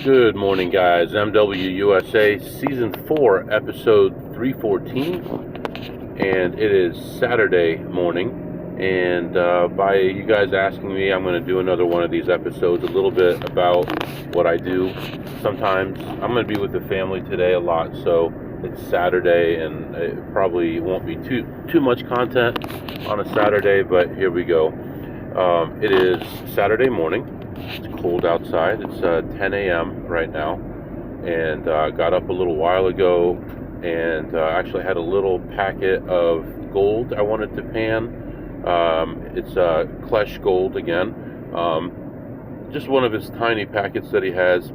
Good morning, guys. MWUSA Season 4, Episode 314, and it is Saturday morning. And by you guys asking me, I'm going to do another one of these episodes, a little bit about what I do. Sometimes I'm going to be with the family today a lot, so it's Saturday, and it probably won't be too much content on a Saturday, but here we go. It is Saturday morning. It's cold outside. It's 10 a.m. right now, and got up a little while ago, and actually had a little packet of gold I wanted to pan. It's Klesh gold again, just one of his tiny packets that he has,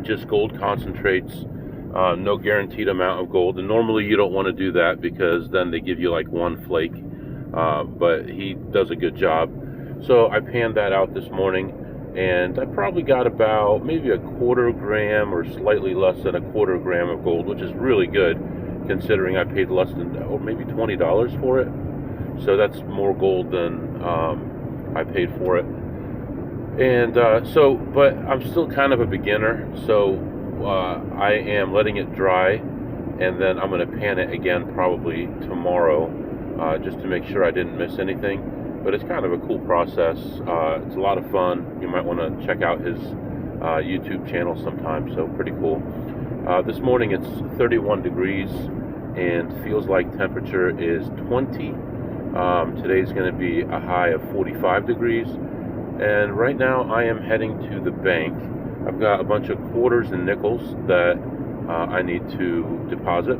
just gold concentrates, no guaranteed amount of gold, and normally you don't want to do that because then they give you like one flake, but he does a good job. So I panned that out this morning, and I probably got about maybe a quarter gram or slightly less than a quarter gram of gold, which is really good considering I paid less than, maybe $20 for it. So that's more gold than I paid for it. And but I'm still kind of a beginner, so I am letting it dry, and then I'm going to pan it again probably tomorrow, just to make sure I didn't miss anything. But it's kind of a cool process. It's a lot of fun. You might want to check out his YouTube channel sometime. So pretty cool. This morning it's 31 degrees and feels like temperature is 20. Today's going to be a high of 45 degrees. And right now I am heading to the bank. I've got a bunch of quarters and nickels that I need to deposit.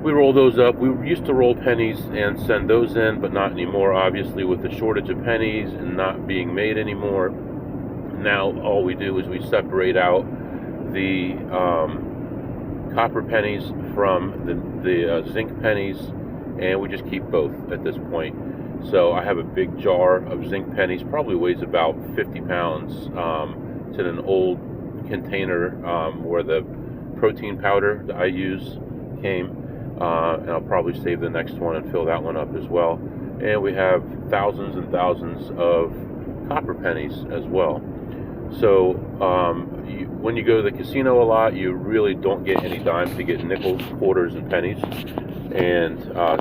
We roll those up. We used to roll pennies and send those in, but not anymore, obviously, with the shortage of pennies and not being made anymore. Now all we do is we separate out the copper pennies from the zinc pennies, and we just keep both at this point. So I have a big jar of zinc pennies, probably weighs about 50 pounds. It's in an old container where the protein powder that I use came. And I'll probably save the next one and fill that one up as well. And we have thousands and thousands of copper pennies as well. So when you go to the casino a lot, you really don't get any dimes. You get nickels, quarters, and pennies. And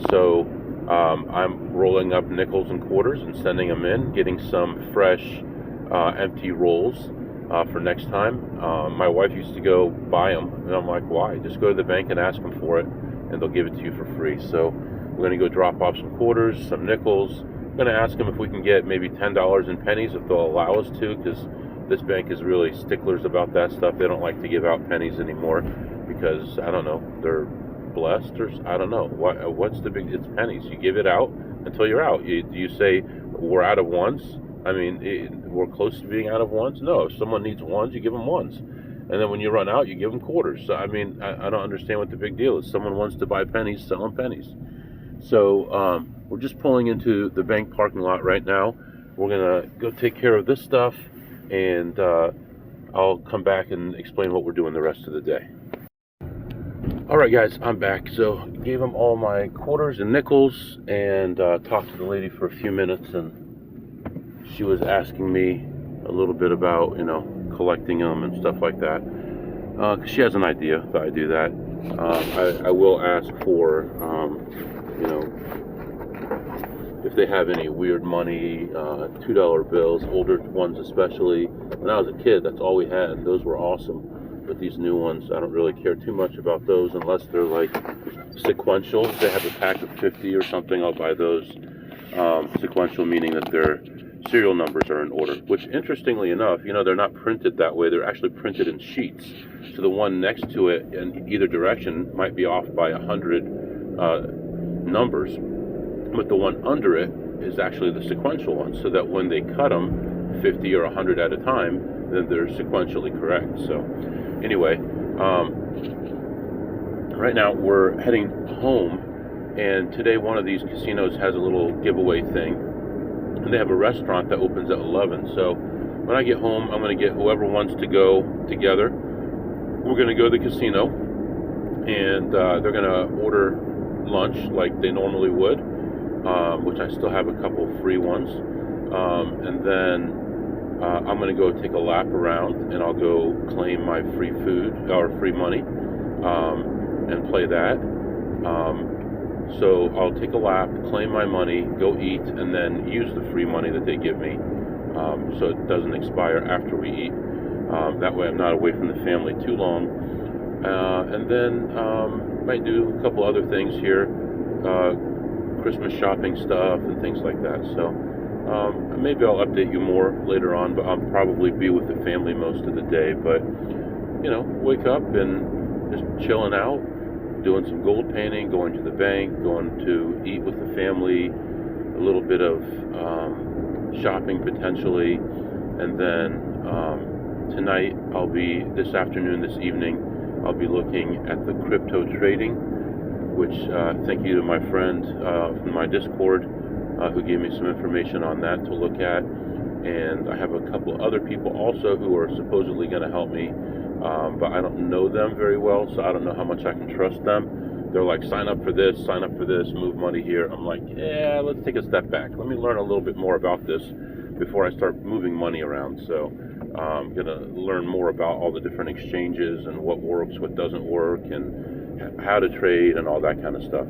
so I'm rolling up nickels and quarters and sending them in, getting some fresh empty rolls for next time. My wife used to go buy them, and I'm like, why? Just go to the bank and ask them for it, and they'll give it to you for free. So we're going to go drop off some quarters, some nickels. I'm going to ask them if we can get maybe $10 in pennies, if they'll allow us to, because this bank is really sticklers about that stuff. They don't like to give out pennies anymore because, I don't know, they're blessed, or I don't know. What's the big, it's pennies. You give it out until you're out. Do you say, we're out of ones? I mean, we're close to being out of ones? No, if someone needs ones, you give them ones. And then when you run out, you give them quarters. So, I mean, I don't understand what the big deal is. Someone wants to buy pennies, sell them pennies. So we're just pulling into the bank parking lot right now. We're going to go take care of this stuff, and I'll come back and explain what we're doing the rest of the day. All right, guys, I'm back. So gave them all my quarters and nickels, and talked to the lady for a few minutes, and she was asking me a little bit about, collecting them and stuff like that, because she has an idea that I do that. I will ask for, if they have any weird money, $2 bills, older ones especially. When I was a kid, that's all we had, and those were awesome. But these new ones, I don't really care too much about those unless they're like sequential. If they have a pack of 50 or something, I'll buy those. Sequential meaning that their serial numbers are in order, which interestingly enough, they're not printed that way. They're actually printed in sheets. So the one next to it in either direction might be off by 100 numbers, but the one under it is actually the sequential one, so that when they cut them 50 or 100 at a time, then they're sequentially correct. So anyway, right now we're heading home, and today one of these casinos has a little giveaway thing. And they have a restaurant that opens at 11. So when I get home, I'm going to get whoever wants to go together. We're going to go to the casino, and they're going to order lunch like they normally would, which I still have a couple free ones. And then I'm going to go take a lap around, and I'll go claim my free food or free money, and play that. So I'll take a lap, claim my money, go eat, and then use the free money that they give me, so it doesn't expire after we eat. That way I'm not away from the family too long. And then might do a couple other things here, Christmas shopping stuff and things like that. So maybe I'll update you more later on, but I'll probably be with the family most of the day. But, wake up and just chilling out, doing some gold painting, going to the bank, going to eat with the family, a little bit of shopping potentially, and then tonight this afternoon, this evening, I'll be looking at the crypto trading, which thank you to my friend from my Discord who gave me some information on that to look at. And I have a couple other people also who are supposedly going to help me, but I don't know them very well, so I don't know how much I can trust them. They're like, sign up for this, move money here. I'm like, yeah, let's take a step back. Let me learn a little bit more about this before I start moving money around. So I'm going to learn more about all the different exchanges and what works, what doesn't work, and how to trade and all that kind of stuff.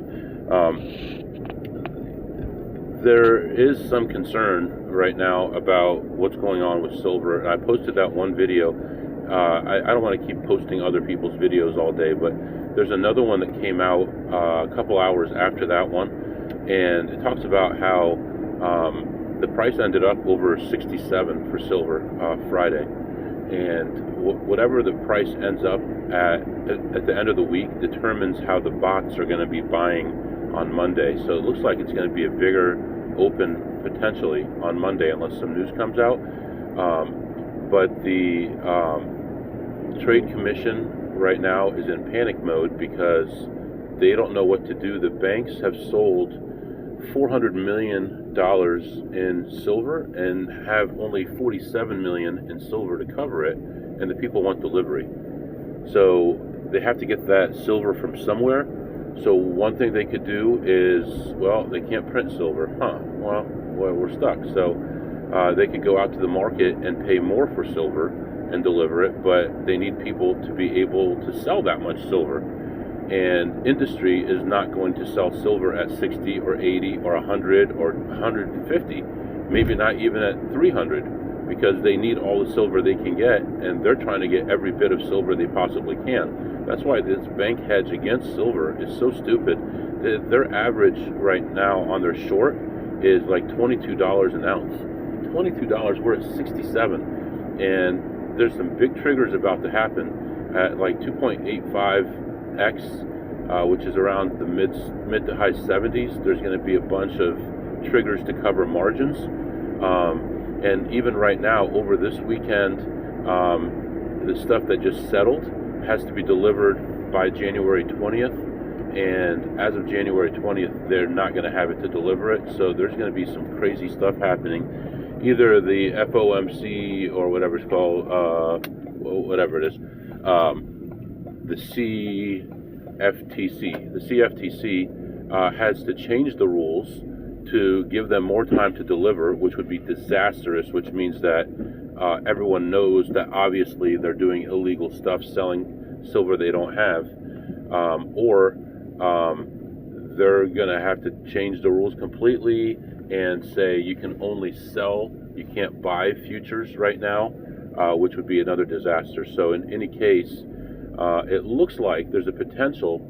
There is some concern right now about what's going on with silver. I posted that one video. I don't want to keep posting other people's videos all day, but there's another one that came out a couple hours after that one, and it talks about how the price ended up over 67 for silver Friday, and whatever the price ends up at the end of the week determines how the bots are going to be buying on Monday. So it looks like it's going to be a bigger open potentially on Monday unless some news comes out. But the Trade Commission right now is in panic mode because they don't know what to do. The banks have sold $400 million in silver and have only $47 million in silver to cover it, and the people want delivery. So they have to get that silver from somewhere. So one thing they could do is, well, they can't print silver. Well, we're stuck. So they could go out to the market and pay more for silver and deliver it, but they need people to be able to sell that much silver. And industry is not going to sell silver at 60 or 80 or 100 or 150, maybe not even at 300, because they need all the silver they can get, and they're trying to get every bit of silver they possibly can. That's why this bank hedge against silver is so stupid. Their average right now on their short is like $22 an ounce. $22, we're at 67, and there's some big triggers about to happen at like 2.85x, which is around the mid to high 70s. There's going to be a bunch of triggers to cover margins, and even right now over this weekend, the stuff that just settled has to be delivered by January 20th, and as of January 20th they're not going to have it to deliver it. So there's going to be some crazy stuff happening. Either the FOMC or whatever it's called, whatever it is, the CFTC. The CFTC has to change the rules to give them more time to deliver, which would be disastrous, which means that everyone knows that obviously they're doing illegal stuff, selling silver they don't have, or they're going to have to change the rules completely and say you can only sell, you can't buy futures right now, which would be another disaster. So in any case, it looks like there's a potential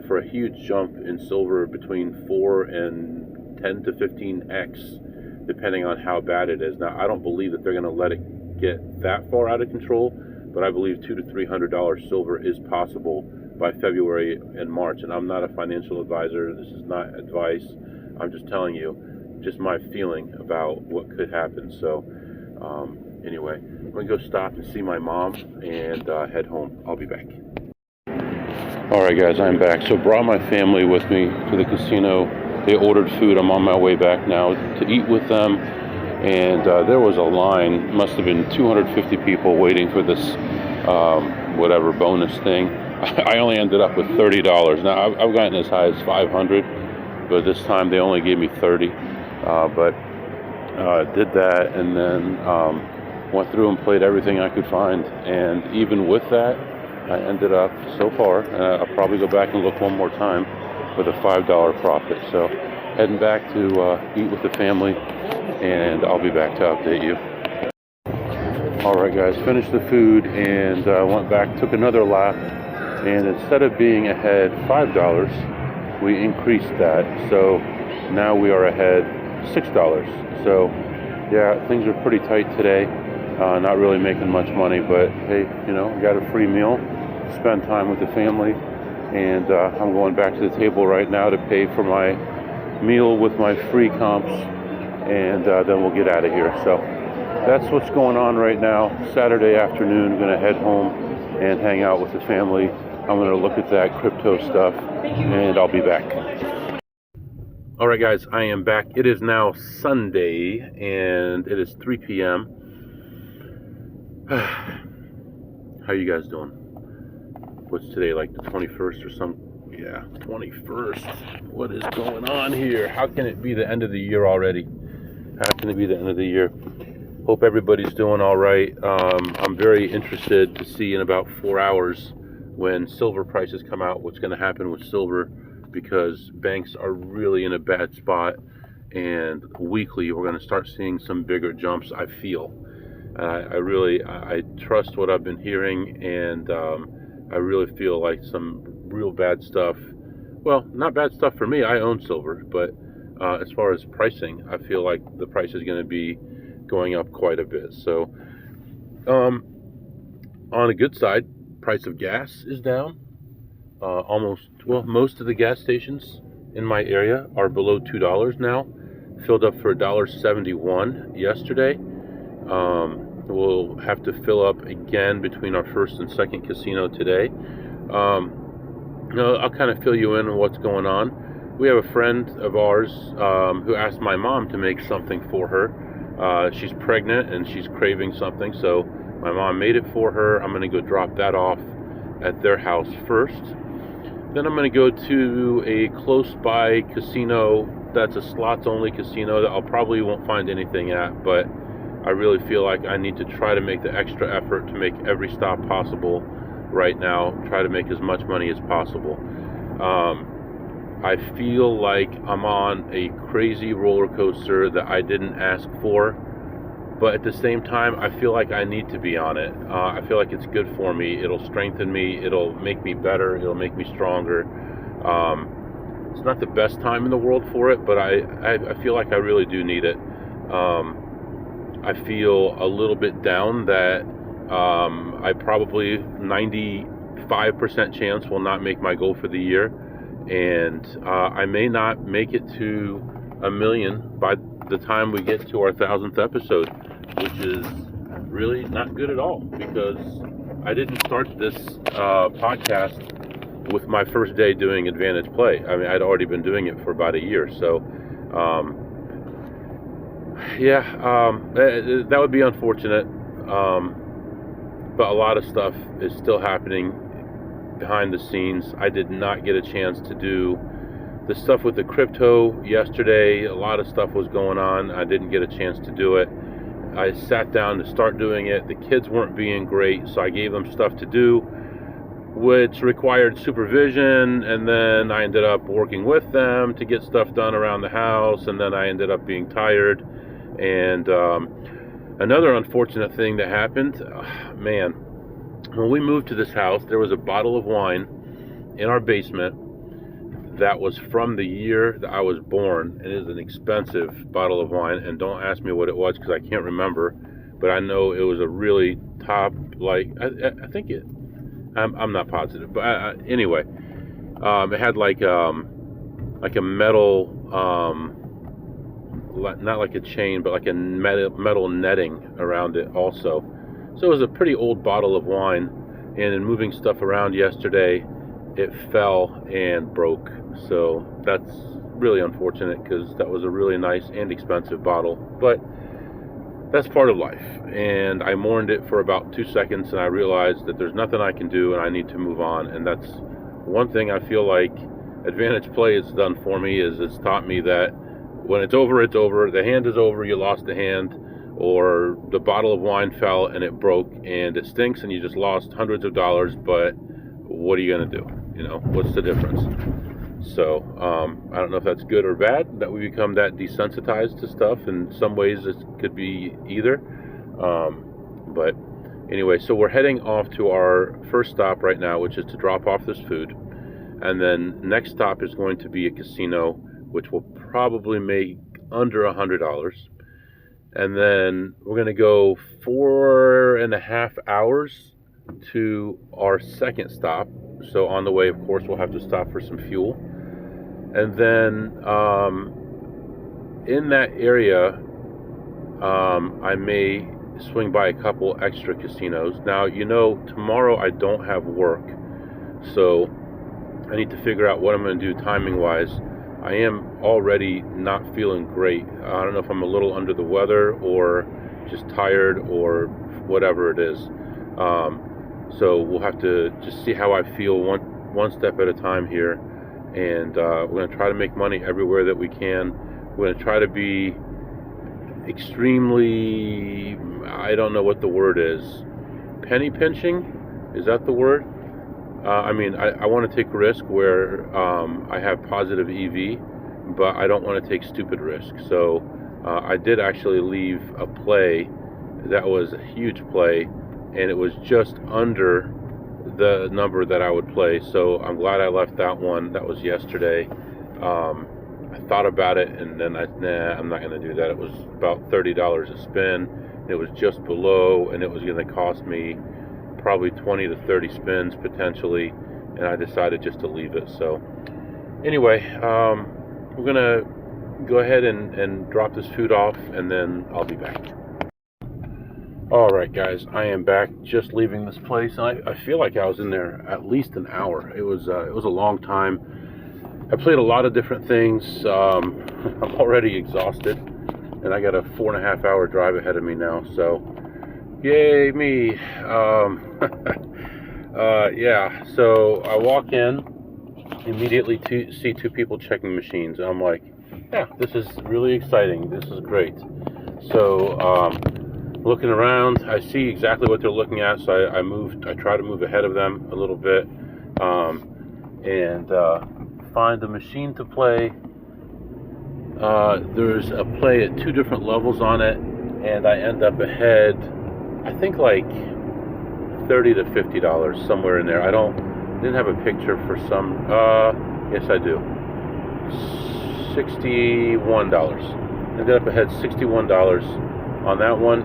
for a huge jump in silver between 4 and 10 to 15x, depending on how bad it is. Now, I don't believe that they're going to let it get that far out of control, but I believe $200 to $300 silver is possible by February and March. And I'm not a financial advisor. This is not advice. I'm just telling you just my feeling about what could happen. So anyway, I'm going to go stop and see my mom and head home. I'll be back. All right, guys, I'm back. So brought my family with me to the casino. They ordered food. I'm on my way back now to eat with them. And there was a line, must have been 250 people waiting for this whatever bonus thing. I only ended up with $30. Now, I've gotten as high as 500, but this time they only gave me 30. But did that, and then Went through and played everything I could find, and even with that, I ended up, so far, I'll probably go back and look one more time, with a $5 profit. So heading back to eat with the family, and I'll be back to update you. Alright guys, finished the food and went back, took another lap, and instead of being ahead $5, we increased that. So now we are ahead $6. So yeah, things are pretty tight today. Not really making much money, but hey, you know, got a free meal, spend time with the family, and I'm going back to the table right now to pay for my meal with my free comps, and then we'll get out of here. So that's what's going on right now. Saturday afternoon, I'm going to head home and hang out with the family. I'm going to look at that crypto stuff, and I'll be back. All right, guys, I am back. It is now Sunday, and it is 3 p.m. How you guys doing? What's today, like the 21st or something? Yeah, 21st. What is going on here? How can it be the end of the year already? How can it be the end of the year? Hope everybody's doing all right. I'm very interested to see in about 4 hours when silver prices come out what's going to happen with silver, because banks are really in a bad spot, and weekly we're going to start seeing some bigger jumps, I feel. I trust what I've been hearing, and I really feel like some real bad stuff. Well, not bad stuff for me. I own silver, but as far as pricing, I feel like the price is going to be going up quite a bit. So, on a good side, price of gas is down. Most of the gas stations in my area are below $2 now. Filled up for $1.71 yesterday. We'll have to fill up again between our first and second casino today. I'll kind of fill you in on what's going on. We have a friend of ours who asked my mom to make something for her. She's pregnant and she's craving something, so my mom made it for her. I'm going to go drop that off at their house first. Then I'm going to go to a close by casino that's a slots only casino that I'll probably won't find anything at, but I really feel like I need to try to make the extra effort to make every stop possible right now, try to make as much money as possible. I feel like I'm on a crazy roller coaster that I didn't ask for, but at the same time, I feel like I need to be on it. I feel like it's good for me. It'll strengthen me. It'll make me better. It'll make me stronger. It's not the best time in the world for it, but I feel like I really do need it. I feel a little bit down that I probably 95% chance will not make my goal for the year, and I may not make it to 1 million by the time we get to our 1,000th episode, which is really not good at all, because I didn't start this podcast with my first day doing Advantage Play. I mean, I'd already been doing it for about a year, so that would be unfortunate, but a lot of stuff is still happening behind the scenes. I did not get a chance to do the stuff with the crypto yesterday. A lot of stuff was going on. I didn't get a chance to do it. I sat down to start doing it. The kids weren't being great, so I gave them stuff to do, which required supervision, and then I ended up working with them to get stuff done around the house, and then I ended up being tired. And another unfortunate thing that happened, man, when we moved to this house, there was a bottle of wine in our basement that was from the year that I was born. It is an expensive bottle of wine, and don't ask me what it was because I can't remember, but I know it was a really top, like, I think it, I'm not positive, but anyway, it had like a metal, not like a chain, but like a metal netting around it also. So it was a pretty old bottle of wine, and in moving stuff around yesterday, it fell and broke. So that's really unfortunate, because that was a really nice and expensive bottle, but that's part of life. And I mourned it for about 2 seconds, and I realized that there's nothing I can do and I need to move on. And that's one thing I feel like Advantage Play has done for me, is it's taught me that when it's over, it's over. The hand is over, you lost the hand. or the bottle of wine fell and it broke and it stinks and you just lost hundreds of dollars, but what are you going to do? What's the difference? So I don't know if that's good or bad that we become that desensitized to stuff. In some ways it could be either, but anyway, so we're heading off to our first stop right now, which is to drop off this food, and then next stop is going to be a casino, which will probably make under $100, and then we're going to go 4.5 hours to our second stop. So on the way, of course, we'll have to stop for some fuel, and then in that area I may swing by a couple extra casinos. Now, tomorrow I don't have work, so I need to figure out what I'm going to do timing wise. I am already not feeling great. I don't know if I'm a little under the weather or just tired or whatever it is. So we'll have to just see how I feel one step at a time here, and we're going to try to make money everywhere that we can. We're going to try to be extremely, I don't know what the word is, penny pinching, is that the word? I want to take a risk where I have positive EV, but I don't want to take stupid risks. So I did actually leave a play that was a huge play, and it was just under the number that I would play. So I'm glad I left that one. That was yesterday. I thought about it, and then I'm not going to do that. It was about $30 a spin. It was just below, and it was going to cost me probably 20 to 30 spins potentially, and I decided just to leave it. So anyway, we're going to go ahead and drop this food off, and then I'll be back. Alright guys, I am back, just leaving this place. I feel like I was in there at least an hour. It was a long time. I played a lot of different things. I'm already exhausted, and I got a 4.5 hour drive ahead of me now, so yay me. Yeah, so I walk in, immediately see two people checking machines. I'm like, yeah, this is really exciting. This is great. So looking around, I see exactly what they're looking at, so I try to move ahead of them a little bit, and find the machine to play. There's a play at 2 different levels on it, and I end up ahead, I think like $30 to $50, somewhere in there. Didn't have a picture for some, yes I do, $61. Ended up ahead $61 on that one.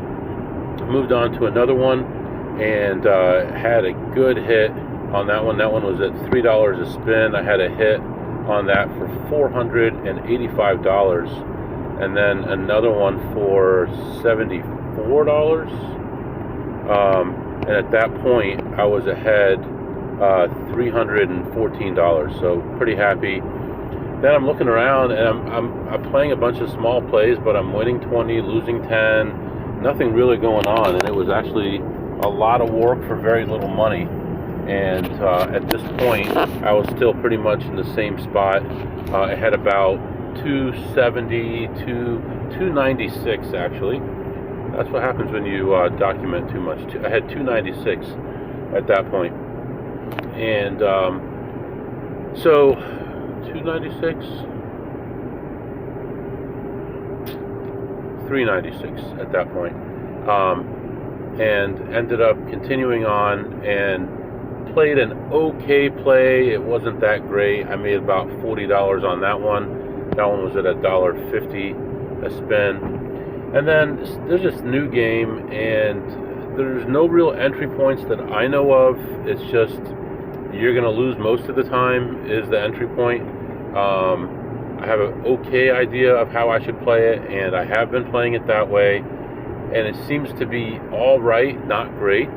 Moved on to another one, and had a good hit on that one. That one was at $3 a spin. I had a hit on that for $485, and then another one for $74. And at that point, I was ahead $314. So pretty happy. Then I'm looking around, and I'm playing a bunch of small plays, but I'm winning 20, losing 10. Nothing really going on, and it was actually a lot of work for very little money. And at this point, I was still pretty much in the same spot. I had about 270 to 296 actually. That's what happens when you document too much. I had 296 at that point, and so 296, 396 at that point, and ended up continuing on and played an okay play. It wasn't that great. I made about $40 on that one. That one was at $1.50 a spin. And then there's this new game, and there's no real entry points that I know of. It's just you're going to lose most of the time is the entry point. I have an okay idea of how I should play it, and I have been playing it that way, and it seems to be all right, not great.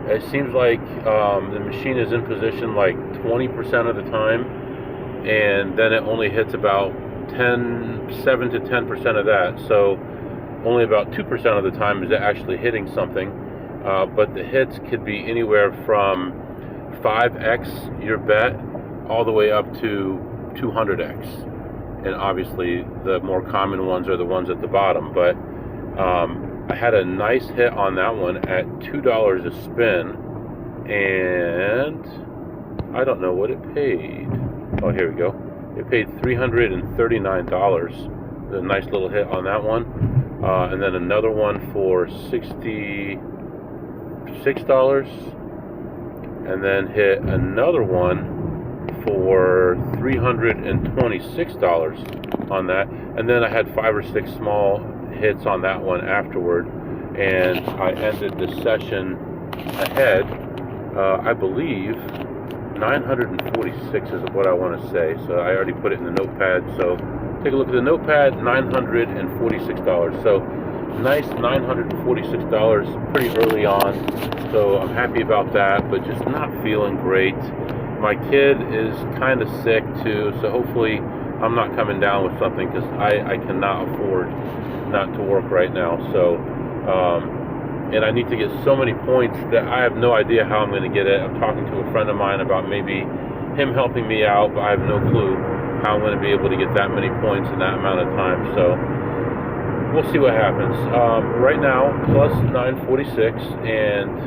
It seems like the machine is in position like 20% of the time, and then it only hits about 7 to 10% of that. So only about 2% of the time is it actually hitting something. But the hits could be anywhere from 5x your bet all the way up to 200x. And obviously the more common ones are the ones at the bottom. But I had a nice hit on that one at $2 a spin, and I don't know what it paid. Oh, here we go. It paid $339. A nice little hit on that one. And then another one for $66. And then hit another one for $326 on that. And then I had 5 or 6 small hits on that one afterward. And I ended the session ahead, I believe, 946 is what I want to say. So I already put it in the notepad. So take a look at the notepad, $946. So nice $946 pretty early on. So I'm happy about that, but just not feeling great. My kid is kind of sick too, so hopefully I'm not coming down with something, because I cannot afford not to work right now. So and I need to get so many points that I have no idea how I'm going to get it. I'm talking to a friend of mine about maybe him helping me out, but I have no clue how I'm going to be able to get that many points in that amount of time. So we'll see what happens. Right now, plus 946, and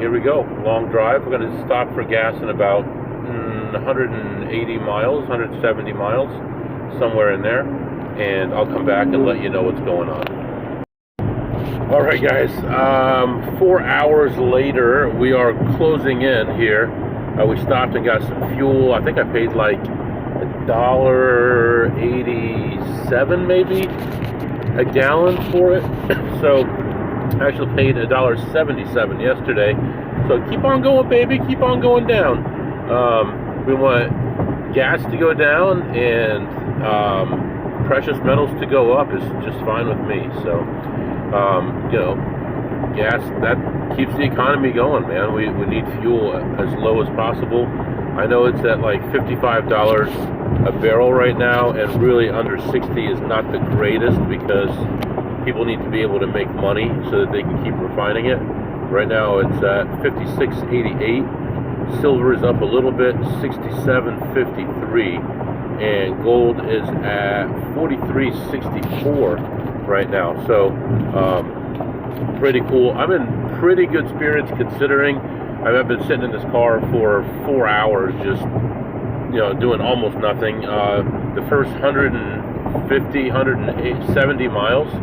here we go. Long drive. We're going to stop for gas in about 180 miles, 170 miles, somewhere in there, and I'll come back and let you know what's going on. All right, guys, 4 hours later, we are closing in here. We stopped and got some fuel. I think I paid like $1.87 maybe a gallon for it. So I actually paid $1.77 yesterday. So keep on going, baby, keep on going down. We want gas to go down, and precious metals to go up is just fine with me. So gas, that keeps the economy going, man. We need fuel as low as possible. I know it's at like $55 a barrel right now, and really under 60 is not the greatest, because people need to be able to make money so that they can keep refining it. Right now it's at 56.88. Silver is up a little bit, 67.53, and gold is at 43.64 right now. So pretty cool. I'm in pretty good spirits, considering I've been sitting in this car for 4 hours, just doing almost nothing. The first 170 miles,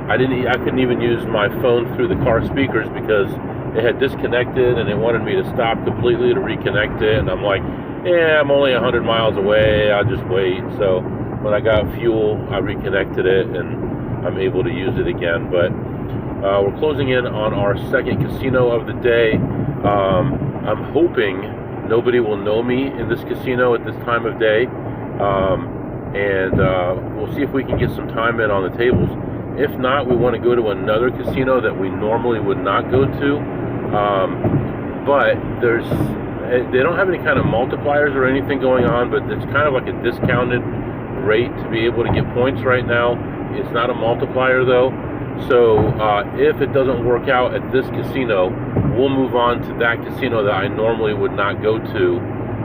I couldn't even use my phone through the car speakers, because it had disconnected and it wanted me to stop completely to reconnect it, and I'm like, yeah, I'm only 100 miles away, I'll just wait. So when I got fuel, I reconnected it and I'm able to use it again. But we're closing in on our second casino of the day. I'm hoping nobody will know me in this casino at this time of day, and we'll see if we can get some time in on the tables. If not, we want to go to another casino that we normally would not go to, but they don't have any kind of multipliers or anything going on, but it's kind of like a discounted rate to be able to get points right now. It's not a multiplier though. So if it doesn't work out at this casino, we'll move on to that casino that I normally would not go to,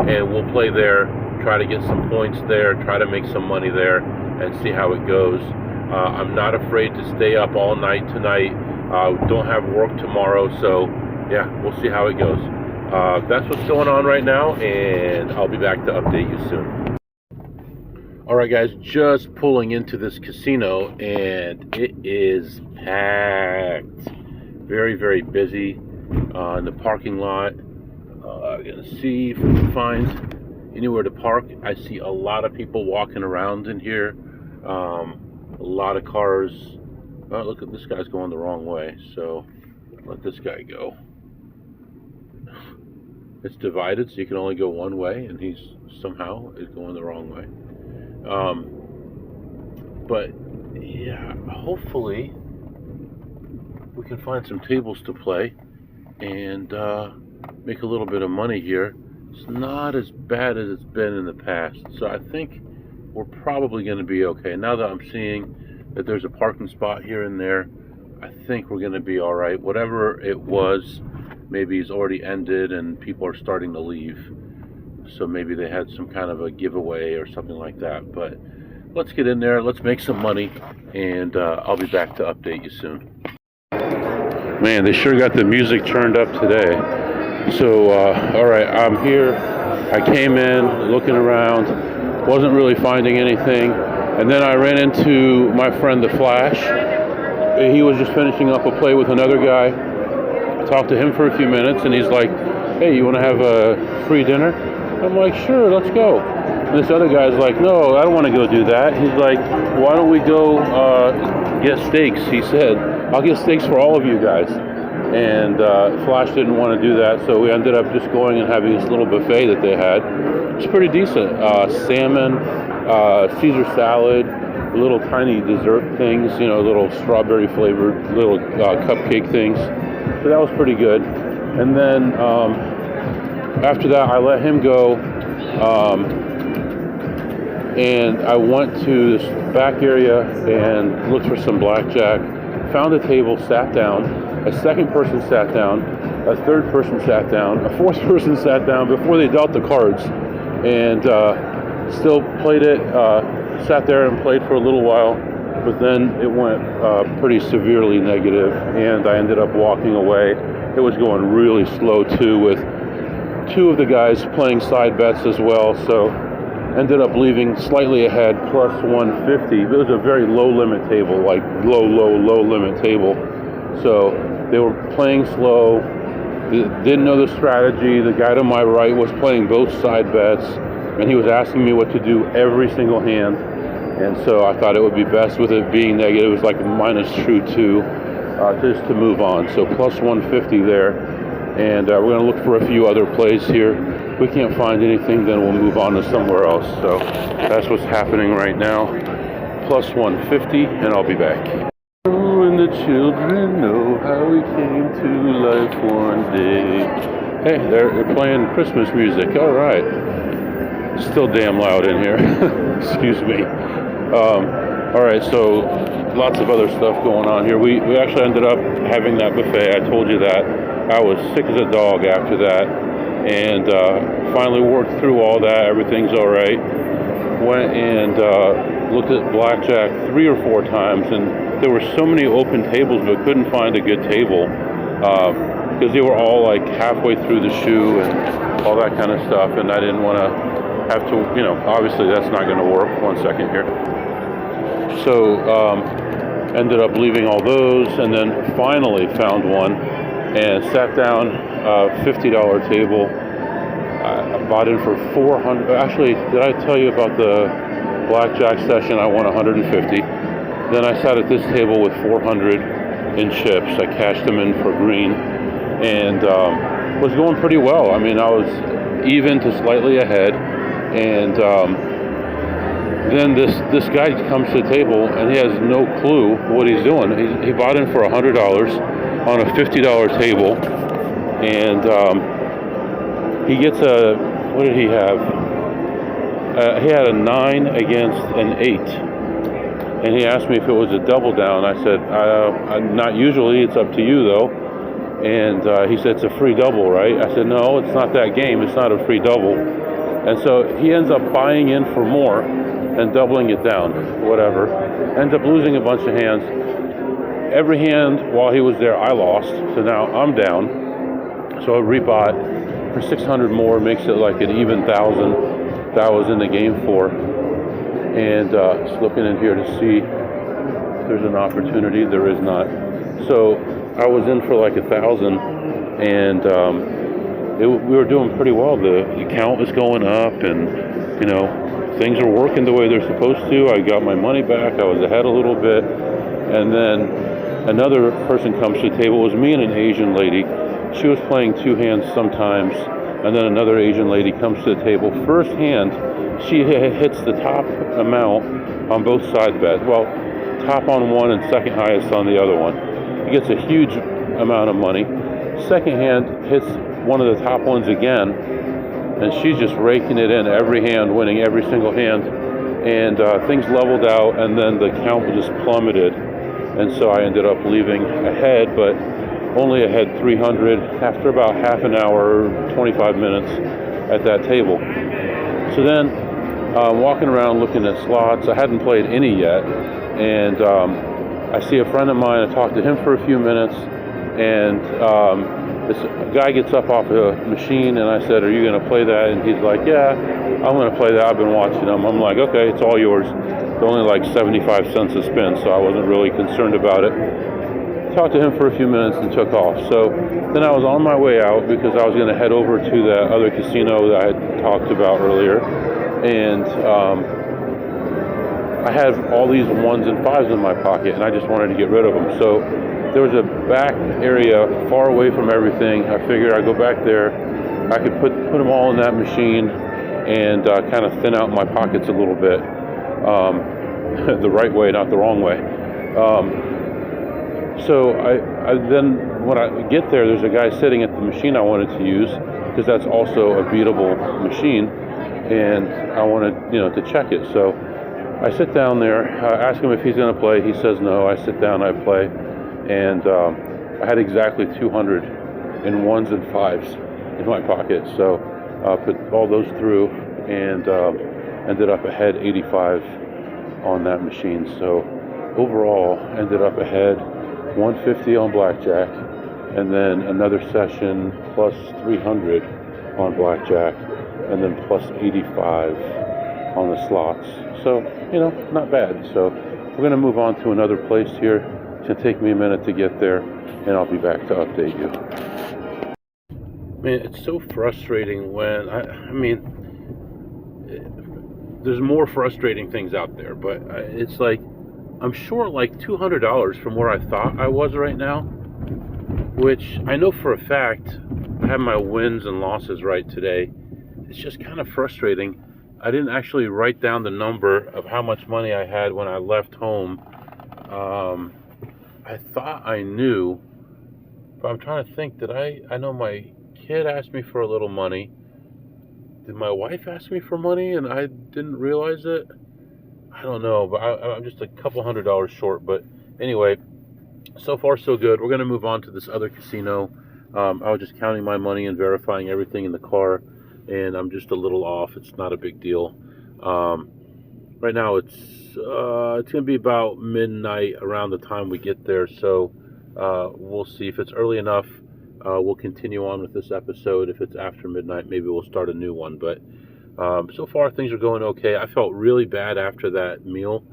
and we'll play there, try to get some points there, try to make some money there, and see how it goes. I'm not afraid to stay up all night tonight. Don't have work tomorrow, so yeah, we'll see how it goes. That's what's going on right now, and I'll be back to update you soon. Alright guys, just pulling into this casino, and it is packed. Very, very busy in the parking lot. I'm going to see if we can find anywhere to park. I see a lot of people walking around in here. A lot of cars. Oh, look at this guy's going the wrong way, so let this guy go. It's divided, so you can only go one way, and he's somehow is going the wrong way. But yeah, hopefully we can find some tables to play and make a little bit of money here. It's not as bad as it's been in the past, so I think we're probably going to be okay. Now that I'm seeing that there's a parking spot here and there, I think we're going to be all right. Whatever it was, maybe it's already ended and people are starting to leave. So maybe they had some kind of a giveaway or something like that. But let's get in there, let's make some money, and I'll be back to update you soon. Man, they sure got the music turned up today. So, all right, I'm here. I came in looking around, wasn't really finding anything. And then I ran into my friend The Flash. He was just finishing up a play with another guy. I talked to him for a few minutes, and he's like, hey, you want to have a free dinner? I'm like, sure, let's go. And this other guy's like, no, I don't want to go do that. He's like, why don't we go get steaks? He said, I'll get steaks for all of you guys. And Flash didn't want to do that, so we ended up just going and having this little buffet that they had. It's pretty decent. Salmon, Caesar salad, little tiny dessert things, little strawberry flavored little cupcake things. So that was pretty good. And then after that, I let him go. And I went to this back area and looked for some blackjack. Found a table, sat down. A second person sat down. A third person sat down. A fourth person sat down before they dealt the cards. And still played it. Sat there and played for a little while. But then it went pretty severely negative. And I ended up walking away. It was going really slow too, with two of the guys playing side bets as well. So ended up leaving slightly ahead, plus 150. It was a very low limit table, like low limit table. So they were playing slow, didn't know the strategy. The guy to my right was playing both side bets, and he was asking me what to do every single hand. And so I thought it would be best, with it being negative, it was like minus 2, just to move on. So plus 150 there. And we're going to look for a few other plays here. If we can't find anything, then we'll move on to somewhere else. So that's what's happening right now. Plus 150, and I'll be back. When the children know how we came to life one day. Hey, they're playing Christmas music. All right. Still damn loud in here. Excuse me. All right, so lots of other stuff going on here. We actually ended up having that buffet. I told you that. I was sick as a dog after that, and finally worked through all that. Everything's all right. Went and looked at blackjack 3 or 4 times, and there were so many open tables, but couldn't find a good table because they were all like halfway through the shoe and all that kind of stuff, and I didn't want to have to, obviously that's not going to work. 1 second here. So ended up leaving all those, and then finally found one and sat down, $50 table. I bought in for $400. Actually, did I tell you about the blackjack session? I won $150. Then I sat at this table with $400 in chips. I cashed them in for green, and was going pretty well. I mean, I was even to slightly ahead, and then this guy comes to the table and he has no clue what he's doing. He bought in for $100 on a $50 table, and he gets what did he have? He had a 9 against an 8, and he asked me if it was a double down. I said, not usually, it's up to you though. And he said, it's a free double, right? I said, no, it's not that game, it's not a free double. And so he ends up buying in for more and doubling it down, whatever. Ends up losing a bunch of hands. Every hand while he was there, I lost. So now I'm down. So I rebought for 600 more, makes it like an even 1,000 that I was in the game for. And just looking in here to see if there's an opportunity. There is not. So I was in for like 1,000, and we were doing pretty well. The count was going up, and things are working the way they're supposed to. I got my money back. I was ahead a little bit, and then another person comes to the table. It was me and an Asian lady. She was playing 2 hands sometimes, and then another Asian lady comes to the table. First hand, she hits the top amount on both side bets. Well, top on one and second highest on the other one. He gets a huge amount of money. Second hand hits one of the top ones again, and she's just raking it in every hand, winning every single hand. And things leveled out, and then the count just plummeted. And so I ended up leaving ahead, but only ahead 300 after about half an hour, 25 minutes at that table. So then walking around looking at slots. I hadn't played any yet, and I see a friend of mine. I talked to him for a few minutes, and this guy gets up off the machine, and I said, "Are you going to play that?" And he's like, "Yeah, I'm going to play that. I've been watching them." I'm like, "Okay, it's all yours." It's only like 75 cents a spin, so I wasn't really concerned about it. Talked to him for a few minutes and took off. So then I was on my way out because I was going to head over to that other casino that I had talked about earlier, and I had all these 1s and 5s in my pocket, and I just wanted to get rid of them. So there was a back area far away from everything. I figured I'd go back there. I could put them all in that machine and kind of thin out my pockets a little bit, the right way, not the wrong way. So I then when I get there, there's a guy sitting at the machine I wanted to use because that's also a beatable machine, and I wanted to check it. So I sit down there, ask him if he's going to play. He says no. I sit down, I play, and I had exactly 200 in 1s and 5s in my pocket. So put all those through and ended up ahead 85 on that machine. So overall, ended up ahead 150 on blackjack, and then another session plus 300 on blackjack, and then plus 85 on the slots. So, not bad. So we're going to move on to another place here. It's going to take me a minute to get there, and I'll be back to update you. Man, it's so frustrating when, there's more frustrating things out there, but it's like, I'm short like $200 from where I thought I was right now, which I know for a fact I have my wins and losses right today. It's just kind of frustrating. I didn't actually write down the number of how much money I had when I left home. I thought I knew, but I'm trying to think, I know my kid asked me for a little money. Did my wife ask me for money and I didn't realize it? I don't know, but I'm just a couple $100 short. But anyway, so far so good. We're going to move on to this other casino. I was just counting my money and verifying everything in the car, and I'm just a little off. It's not a big deal. Right now it's going to be about midnight around the time we get there, so we'll see. If it's early enough, we'll continue on with this episode. If it's after midnight, maybe we'll start a new one. But so far things are going okay. I felt really bad after that meal,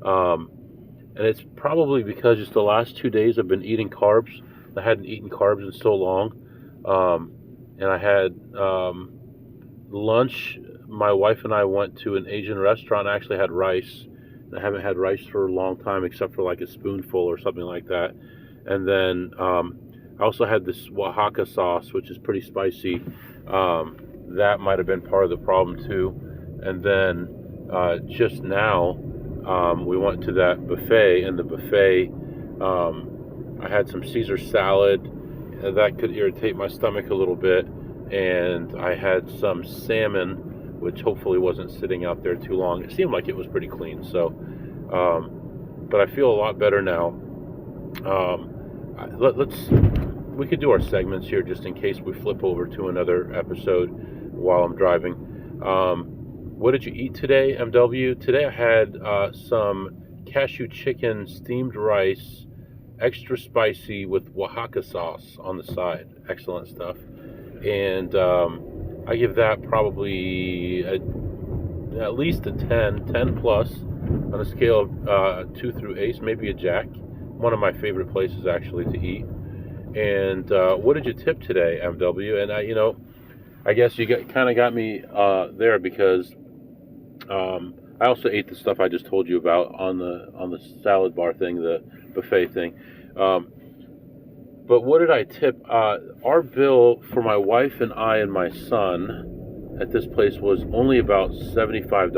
and it's probably because just the last 2 days I've been eating carbs. I hadn't eaten carbs in so long, and I had lunch. My wife and I went to an Asian restaurant. I actually had rice. I haven't had rice for a long time, except for like a spoonful or something like that. And then I also had this Oaxaca sauce, which is pretty spicy. That might have been part of the problem too. And then just now we went to that buffet, and the buffet, I had some Caesar salad. That could irritate my stomach a little bit. And I had some salmon, which hopefully wasn't sitting out there too long. It seemed like it was pretty clean. So, but I feel a lot better now. We could do our segments here just in case we flip over to another episode while I'm driving. What did you eat today, MW? Today I had some cashew chicken steamed rice, extra spicy with Oaxaca sauce on the side. Excellent stuff. And I give that probably at least a 10 plus on a scale of 2 through ace, maybe a jack. One of my favorite places actually to eat. And what did you tip today, MW? And I guess you kind of got me there because I also ate the stuff I just told you about on the salad bar thing, the buffet thing. But what did I tip? Our bill for my wife and I and my son at this place was only about $75.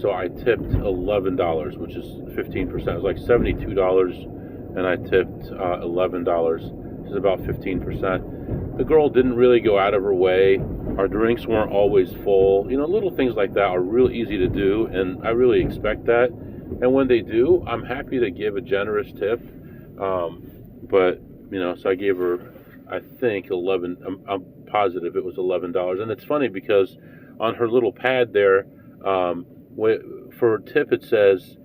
So I tipped $11, which is 15%. It was like $72, and I tipped $11, which is about 15%. The girl didn't really go out of her way. Our drinks weren't always full. Little things like that are real easy to do, and I really expect that. And when they do, I'm happy to give a generous tip. But so I gave her, I think, 11. I'm positive it was $11. And it's funny because on her little pad there, for tip it says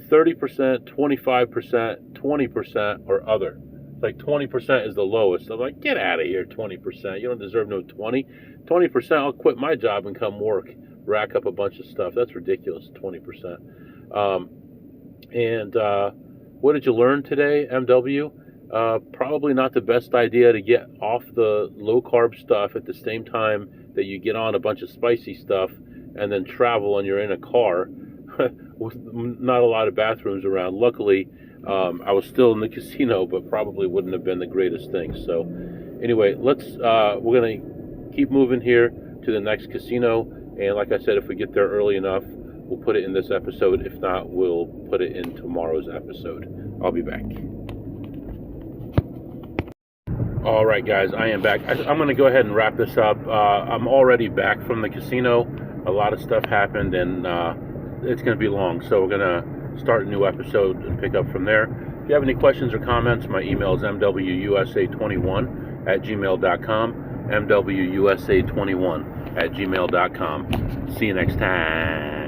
30%, 25%, 20%, or other. like 20% is the lowest. I'm like, get out of here, 20%. You don't deserve no 20. 20%, I'll quit my job and come work, rack up a bunch of stuff. That's ridiculous, 20%. And what did you learn today, MW? Probably not the best idea to get off the low-carb stuff at the same time that you get on a bunch of spicy stuff and then travel and you're in a car with not a lot of bathrooms around. Luckily, I was still in the casino, but probably wouldn't have been the greatest thing. So anyway, we're going to keep moving here to the next casino. And like I said, if we get there early enough, we'll put it in this episode. If not, we'll put it in tomorrow's episode. I'll be back. All right, guys, I am back. I'm going to go ahead and wrap this up. I'm already back from the casino. A lot of stuff happened, and it's going to be long, so we're going to start a new episode and pick up from there. If you have any questions or comments, my email is mwusa21@gmail.com, mwusa21@gmail.com. See you next time.